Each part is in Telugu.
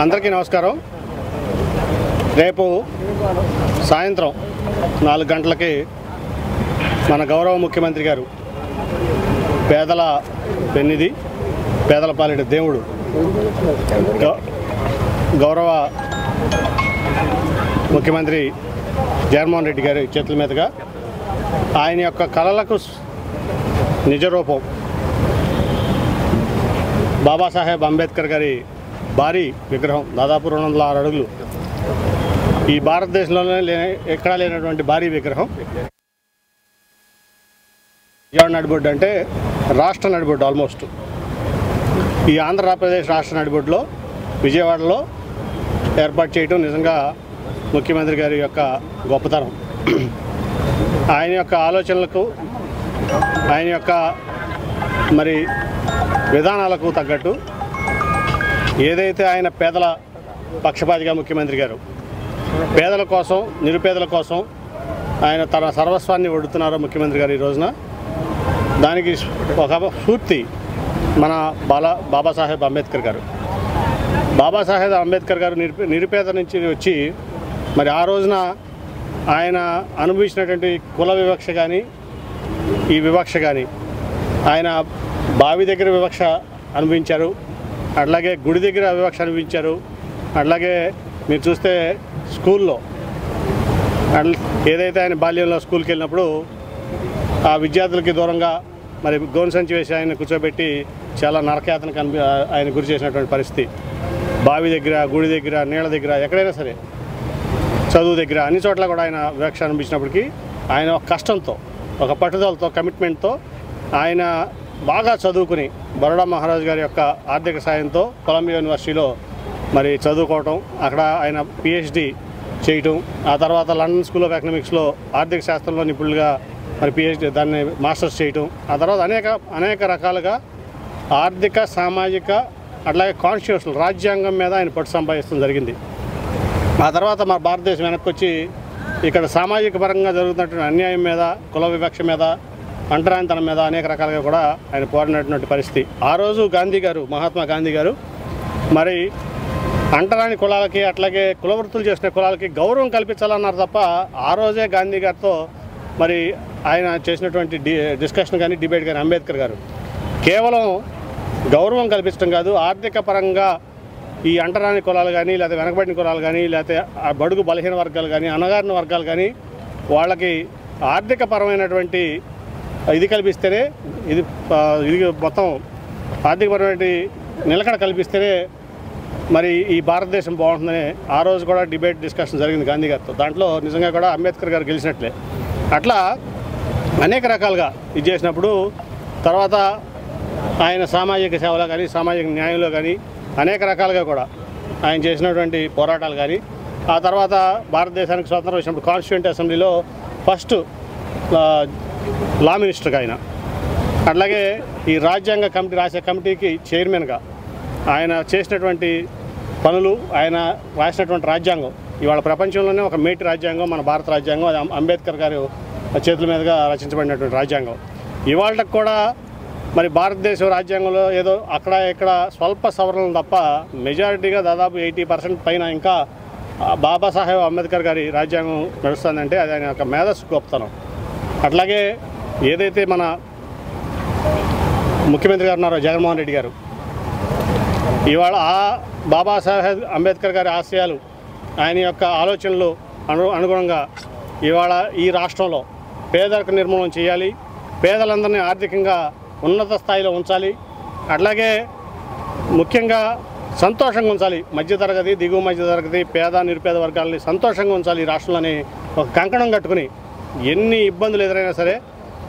అందరికీ నమస్కారం. రేపు సాయంత్రం 4 గంటలకి మన గౌరవ ముఖ్యమంత్రి గారు పేదల పెన్నిధి, పేదల పాలిట దేవుడు గౌరవ ముఖ్యమంత్రి జగన్మోహన్ రెడ్డి గారి చేతుల మీదుగా ఆయన యొక్క కళలకు నిజరూపం బాబాసాహెబ్ అంబేద్కర్ గారి భారీ విగ్రహం, దాదాపు 206 అడుగులు, ఈ భారతదేశంలోనే ఎక్కడా లేనటువంటి భారీ విగ్రహం. విజయవాడ నడిబొడ్డు అంటే రాష్ట్ర నడిబొడ్డు, ఆల్మోస్ట్ ఈ ఆంధ్రప్రదేశ్ రాష్ట్ర నడిబొడ్డులో విజయవాడలో ఏర్పాటు చేయడం నిజంగా ముఖ్యమంత్రి గారి యొక్క గొప్పతనం. ఆయన యొక్క ఆలోచనలకు, ఆయన యొక్క మరి విధానాలకు తగ్గట్టు ఏదైతే ఆయన పేదల పక్షపాతిగా ముఖ్యమంత్రి గారు పేదల కోసం, నిరుపేదల కోసం ఆయన తన సర్వస్వాన్ని ఒడుతున్నారో ముఖ్యమంత్రి గారు ఈ రోజున, దానికి ఒక స్ఫూర్తి మన బాబాసాహెబ్ అంబేద్కర్ గారు. బాబాసాహెబ్ అంబేద్కర్ గారు నిరుపేద నుంచి వచ్చి మరి ఆ రోజున ఆయన అనుభవించినటువంటి కుల వివక్ష కానీ, ఈ వివక్ష కానీ, ఆయన బావి దగ్గర వివక్ష అనుభవించారు, అట్లాగే గుడి దగ్గర వివక్ష అనుభవించారు, అట్లాగే మీరు చూస్తే స్కూల్లో ఏదైతే ఆయన బాల్యంలో స్కూల్కి వెళ్ళినప్పుడు ఆ విద్యార్థులకి దూరంగా మరి గోను సంచి వేసి ఆయన కూర్చోబెట్టి చాలా నరకయాతనకు ఆయన గురి చేసినటువంటి పరిస్థితి. బావి దగ్గర, గుడి దగ్గర, నీళ్ళ దగ్గర, ఎక్కడైనా సరే, చదువు దగ్గర, అన్ని చోట్ల కూడా ఆయన వివక్ష అనిపించినప్పటికీ ఆయన ఒక కష్టంతో, ఒక పట్టుదలతో, కమిట్మెంట్తో ఆయన బాగా చదువుకుని బరోడా మహారాజ్ గారి యొక్క ఆర్థిక సాయంతో కొలంబియా యూనివర్సిటీలో మరి చదువుకోవటం, అక్కడ ఆయన పిహెచ్డి చేయటం, ఆ తర్వాత లండన్ స్కూల్ ఆఫ్ ఎకనామిక్స్లో ఆర్థిక శాస్త్రంలో నిపుణులుగా మరి పిహెచ్డి, దాన్ని మాస్టర్స్ చేయటం, ఆ తర్వాత అనేక రకాలుగా ఆర్థిక, సామాజిక, అట్లాగే కాన్స్టిట్యూషన్, రాజ్యాంగం మీద ఆయన పట్టు సంపాదించడం జరిగింది. ఆ తర్వాత మన భారతదేశం వెనక్కి వచ్చి ఇక్కడ సామాజిక పరంగా జరుగుతున్నటువంటి అన్యాయం మీద, కుల వివక్ష మీద, అంటరానితనం మీద అనేక రకాలుగా కూడా ఆయన పోరాడినటువంటి పరిస్థితి. ఆ రోజు గాంధీ గారు, మహాత్మా గాంధీ గారు మరి అంటరాని కులాలకి, అట్లాగే కులవృత్తులు చేసిన కులాలకి గౌరవం కల్పించాలన్నారు తప్ప ఆ రోజే గాంధీ గారితో మరి ఆయన చేసినటువంటి డిస్కషన్ కానీ, డిబేట్ కానీ అంబేద్కర్ గారు కేవలం గౌరవం కల్పించడం కాదు, ఆర్థిక పరంగా ఈ అంటరాని కులాలు కానీ, లేకపోతే వెనకబడిన కులాలు కానీ, లేకపోతే బడుగు బలహీన వర్గాలు కానీ, అణగారిన వర్గాలు కానీ వాళ్ళకి ఆర్థిక పరమైనటువంటి ఇది కల్పిస్తేనే, ఇది మొత్తం ఆర్థికపరమైన నిలకడ కల్పిస్తేనే మరి ఈ భారతదేశం బాగుంటుందని ఆ రోజు కూడా డిబేట్ డిస్కషన్ జరిగింది గాంధీ గారితో. దాంట్లో నిజంగా కూడా అంబేద్కర్ గారు గెలిచినట్లే. అట్లా అనేక రకాలుగా ఇది చేసినప్పుడు తర్వాత ఆయన సామాజిక సేవలో కానీ, సామాజిక న్యాయంలో కానీ అనేక rakaలుగా కూడా ఆయన చేసినటువంటి పోరాటాలు కానీ, ఆ తర్వాత భారతదేశానికి స్వాతంత్రం వచ్చినప్పుడు కాన్స్టిట్యూంట్ అసెంబ్లీలో ఫస్ట్ లా మినిస్టర్గా ఆయన, అట్లాగే ఈ రాజ్యాంగ కమిటీ రాసే కమిటీకి చైర్మన్గా ఆయన చేసినటువంటి పనులు, ఆయన రాసినటువంటి రాజ్యాంగం ఇవాళ ప్రపంచంలోనే ఒక మేటి రాజ్యాంగం మన భారత రాజ్యాంగం. అది అంబేద్కర్ గారు చేతుల మీదుగా రచించబడినటువంటి రాజ్యాంగం. ఇవాళకు కూడా మరి భారతదేశం రాజ్యాంగంలో ఏదో అక్కడ ఇక్కడ స్వల్ప సవరణలు తప్ప మెజారిటీగా దాదాపు 80% పైన ఇంకా బాబాసాహెబ్ అంబేద్కర్ గారి రాజ్యాంగం నడుస్తుందంటే అది ఆయన యొక్క మేధస్సు గొప్పతనం. అట్లాగే ఏదైతే మన ముఖ్యమంత్రి గారు ఉన్నారో జగన్మోహన్ రెడ్డి గారు, ఇవాళ ఆ బాబాసాహెబ్ అంబేద్కర్ గారి ఆశయాలు, ఆయన యొక్క ఆలోచనలు అనుగుణంగా ఇవాళ ఈ రాష్ట్రంలో పేదరిక నిర్మూలన చేయాలి, పేదలందరినీ ఆర్థికంగా ఉన్నత స్థాయిలో ఉంచాలి, అట్లాగే ముఖ్యంగా సంతోషంగా ఉంచాలి, మధ్యతరగతి, దిగువ మధ్యతరగతి, పేద నిరుపేద వర్గాలని సంతోషంగా ఉంచాలి ఈ రాష్ట్రంలోని ఒక కంకణం కట్టుకుని ఎన్ని ఇబ్బందులు ఎదురైనా సరే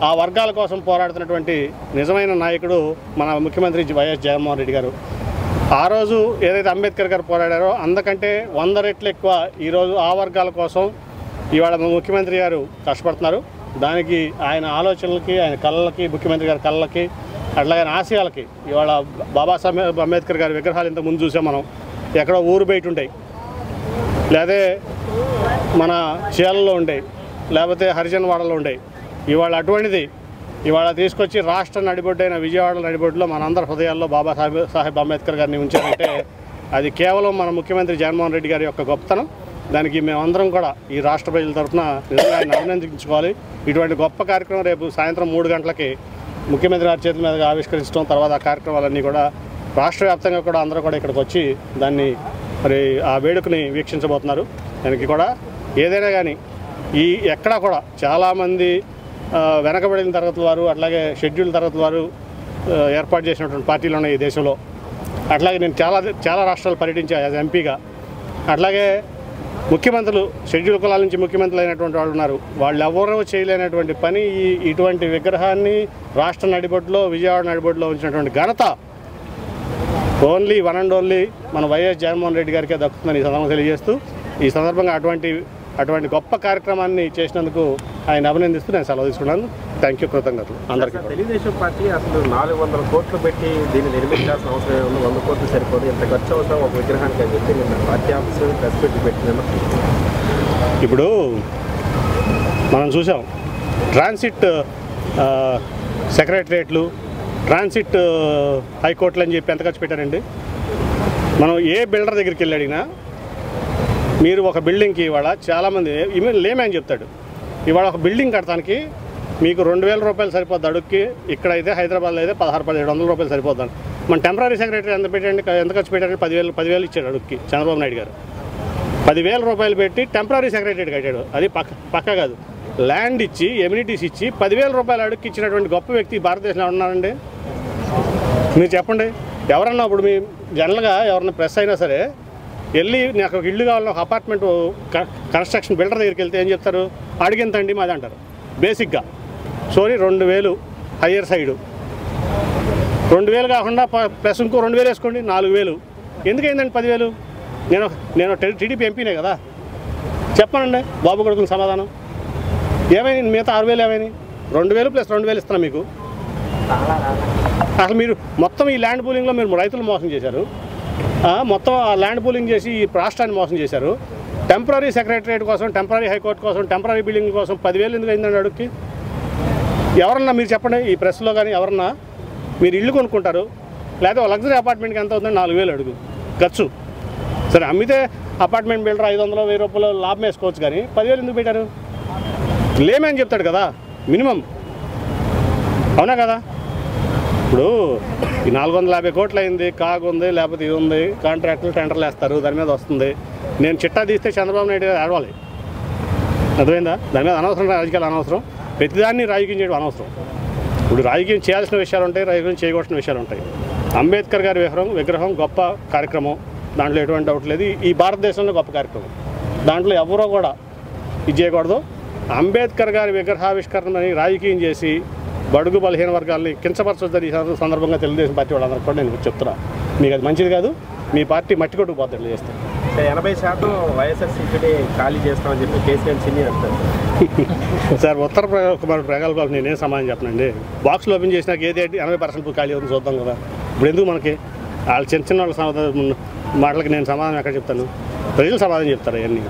ఆ వర్గాల కోసం పోరాడుతున్నటువంటి నిజమైన నాయకుడు మన ముఖ్యమంత్రి వైఎస్ జగన్మోహన్ రెడ్డి గారు. ఆ రోజు ఏదైతే అంబేద్కర్ గారు పోరాడారో అందుకంటే 100 రెట్లు ఎక్కువ ఈరోజు ఆ వర్గాల కోసం ఇవాళ ముఖ్యమంత్రి గారు కష్టపడుతున్నారు. దానికి ఆయన ఆలోచనలకి, ఆయన కళలకి, ముఖ్యమంత్రి గారి కళలకి, అట్లాగే ఆశయాలకి ఇవాళ బాబాసాహెబ్ అంబేద్కర్ గారి విగ్రహాలు ఇంత ముందు చూసాం మనం, ఎక్కడో ఊరు బయట ఉంటాయి, లేదా మన చీలలో ఉంటాయి, లేకపోతే హరిజన్వాడలో ఉంటాయి. ఇవాళ అటువంటిది ఇవాళ తీసుకొచ్చి రాష్ట్ర నడిబొడ్డైన విజయవాడ నడిబొడ్డులో మనందరి హృదయాల్లో బాబాసాహెబ్ అంబేద్కర్ గారిని ఉంచారంటే అది కేవలం మన ముఖ్యమంత్రి జగన్మోహన్ రెడ్డి గారి యొక్క గొప్పతనం. దానికి మేమందరం కూడా ఈ రాష్ట్ర ప్రజల తరఫున నిజంగా ఆయన అభినందించుకోవాలి. ఇటువంటి గొప్ప కార్యక్రమం రేపు సాయంత్రం 3 గంటలకి ముఖ్యమంత్రి గారి చేతుల మీదుగా ఆవిష్కరించడం, తర్వాత ఆ కార్యక్రమాలన్నీ కూడా రాష్ట్ర వ్యాప్తంగా కూడా అందరూ కూడా ఇక్కడికి వచ్చి దాన్ని మరి ఆ వేడుకని వీక్షించబోతున్నారు. దానికి కూడా ఏదైనా కానీ ఈ ఎక్కడా కూడా చాలామంది వెనకబడిన తరగతి వారు, అట్లాగే షెడ్యూల్ తరగతి వారు ఏర్పాటు చేసినటువంటి పార్టీలు ఉన్నాయి ఈ దేశంలో. అట్లాగే నేను చాలా రాష్ట్రాలు పర్యటించాను యాజ్ ఎంపీగా. అట్లాగే ముఖ్యమంత్రులు షెడ్యూల్ కులాల నుంచి ముఖ్యమంత్రులు అయినటువంటి వాళ్ళు ఉన్నారు. వాళ్ళు ఎవరూ చేయలేనటువంటి పని ఇటువంటి విగ్రహాన్ని రాష్ట్ర నడిబొడ్డులో, విజయవాడ నడిబొడ్డులో ఉంచినటువంటి ఘనత ఓన్లీ వన్ అండ్ ఓన్లీ మన వైఎస్ జగన్మోహన్ రెడ్డి గారికే దక్కుతుందని ఈ సందర్భంగా తెలియజేస్తూ, ఈ సందర్భంగా అటువంటి గొప్ప కార్యక్రమాన్ని చేసినందుకు ఆయన అభినందిస్తూ నేను సెలవు తీసుకున్నాను. థ్యాంక్ యూ, కృతజ్ఞతలు అందరికీ. తెలుగుదేశం పార్టీ అసలు 400 కోట్లు పెట్టి దీన్ని నిర్మించాల్సిన అవసరం ఉంది, 100 కోట్లు సరిపోదు, ఎంత ఖర్చు అవసరం ఒక విగ్రహానికి అని చెప్పి నిన్న పార్టీ ఆఫీసు ప్రెస్ పెట్టి పెట్టినాను. ఇప్పుడు మనం చూసాం ట్రాన్సిట్ సెక్రటరియట్లు, ట్రాన్సిట్ హైకోర్టులు అని చెప్పి ఎంత ఖర్చు పెట్టారండి. మనం ఏ బిల్డర్ దగ్గరికి వెళ్ళి అడిగినా మీరు ఒక బిల్డింగ్కి ఇవాళ చాలామంది లేమని చెప్తాడు. ఇవాళ ఒక బిల్డింగ్ కట్టడానికి మీకు 2000 రూపాయలు సరిపోద్ది అడుగుకి. ఇక్కడైతే హైదరాబాద్లో అయితే 16,700 రూపాయలు సరిపోద్దాను. మన టెంపరీ సెక్రటరీ ఎంత ఖర్చు పెట్టారంటే 10,000 ఇచ్చాడు అడుగుకి చంద్రబాబు నాయుడు గారు. 10,000 రూపాయలు పెట్టి టెంపరీ సెక్రటరీ కట్టాడు. అది పక్క కాదు, ల్యాండ్ ఇచ్చి ఎమ్యూనిటీస్ ఇచ్చి 10,000 రూపాయలు అడుగుకి ఇచ్చినటువంటి గొప్ప వ్యక్తి భారతదేశంలో ఉన్నారండి. మీరు చెప్పండి, ఎవరన్నా ఇప్పుడు మీ జనరల్గా ఎవరన్నా ప్రెస్ అయినా సరే వెళ్ళి నాకు ఒక ఇల్లు కావాలని ఒక అపార్ట్మెంట్ కన్స్ట్రక్షన్ బిల్డర్ దగ్గరికి వెళ్తే ఏం చెప్తారు, అడిగింతండి మాది అంటారు బేసిక్గా. సోరీ 2,000 హయ్యర్ సైడు, 2,000 కాకుండా ప్లస్ ఇంకో 2,000 వేసుకోండి, 4,000. ఎందుకైందండి 10,000? నేను టీడీపీ ఎంపీనే కదా, చెప్పానండి బాబు కొడుకుని సమాధానం. ఏమైంది మిగతా 6,000 ఏమైంది? 2,000 ప్లస్ 2,000 ఇస్తున్నాను మీకు. అసలు మీరు మొత్తం ఈ ల్యాండ్ పూలింగ్లో మీరు రైతులు మోసం చేశారు, మొత్తం ఆ ల్యాండ్ పూలింగ్ చేసి ఈ రాష్ట్రాన్ని మోసం చేశారు. టెంపరీ సెక్రటరియట్ కోసం, టెంపరీ హైకోర్టు కోసం, టెంపరీ బిల్డింగ్ కోసం 10,000 ఎందుకు అయిందండి అడుగుకి? ఎవరన్నా మీరు చెప్పండి, ఈ ప్రెస్లో కానీ ఎవరన్నా మీరు ఇల్లు కొనుక్కుంటారు, లేకపోతే లగ్జరీ అపార్ట్మెంట్కి ఎంత అవుతుందండి? 4,000 అడుగు ఖర్చు. సరే అమ్మితే అపార్ట్మెంట్ బిల్డర్ 500, 1,000 రూపాయలు లాభం వేసుకోవచ్చు, కానీ 10,000 ఎందుకు పెట్టారు? లేమని చెప్తాడు కదా మినిమం, అవునా కదా? ఇప్పుడు ఈ 450 కోట్లు అయింది, కాగు ఉంది, లేకపోతే ఇది ఉంది, కాంట్రాక్టులు టెండర్లు వేస్తారు, దాని మీద వస్తుంది. నేను చిట్టా తీస్తే చంద్రబాబు నాయుడు గారు ఆడవాలి, అర్థమైందా? దాని మీద అనవసరం రాజకీయాలు అనవసరం, ప్రతిదాన్ని రాజకీయం చేయడం అనవసరం. ఇప్పుడు రాజకీయం చేయాల్సిన విషయాలు ఉంటాయి, రాజకీయం చేయకూడసిన విషయాలు ఉంటాయి. అంబేద్కర్ గారి విగ్రహం గొప్ప కార్యక్రమం, దాంట్లో ఎటువంటి డౌట్ లేదు. ఈ భారతదేశంలో గొప్ప కార్యక్రమం, దాంట్లో ఎవరో కూడా ఇది చేయకూడదు. అంబేద్కర్ గారి విగ్రహావిష్కరణని రాజకీయం చేసి బడుగు బలహీన వర్గాలని కించపరచొద్దని ఈ సందర్భంగా తెలుగుదేశం పార్టీ వాళ్ళందరికీ కూడా నేను చెప్తున్నా. మీకు అది మంచిది కాదు, మీ పార్టీ మట్టి కొట్టుకుపోతుంది చేస్తే. 80% వైఎస్ఆర్సీపీని ఖాళీ చేస్తామని చెప్పి కేసీఆర్ చిన్ని అంటారు సార్. ఉత్తర కుమార్ ప్రగల్భాలకు నేనేం సమాధానం చెప్పనండి. బాక్స్లో ఓపెన్ చేసినాక ఏది 80% ఖాళీ అవుతుంది చూద్దాం కదా. ఇప్పుడు ఎందుకు మనకి వాళ్ళు చిన్న వాళ్ళ మాటలకి నేను సమాధానం ఎక్కడ చెప్తాను? ప్రజలు సమాధానం చెప్తారు అవన్నీ.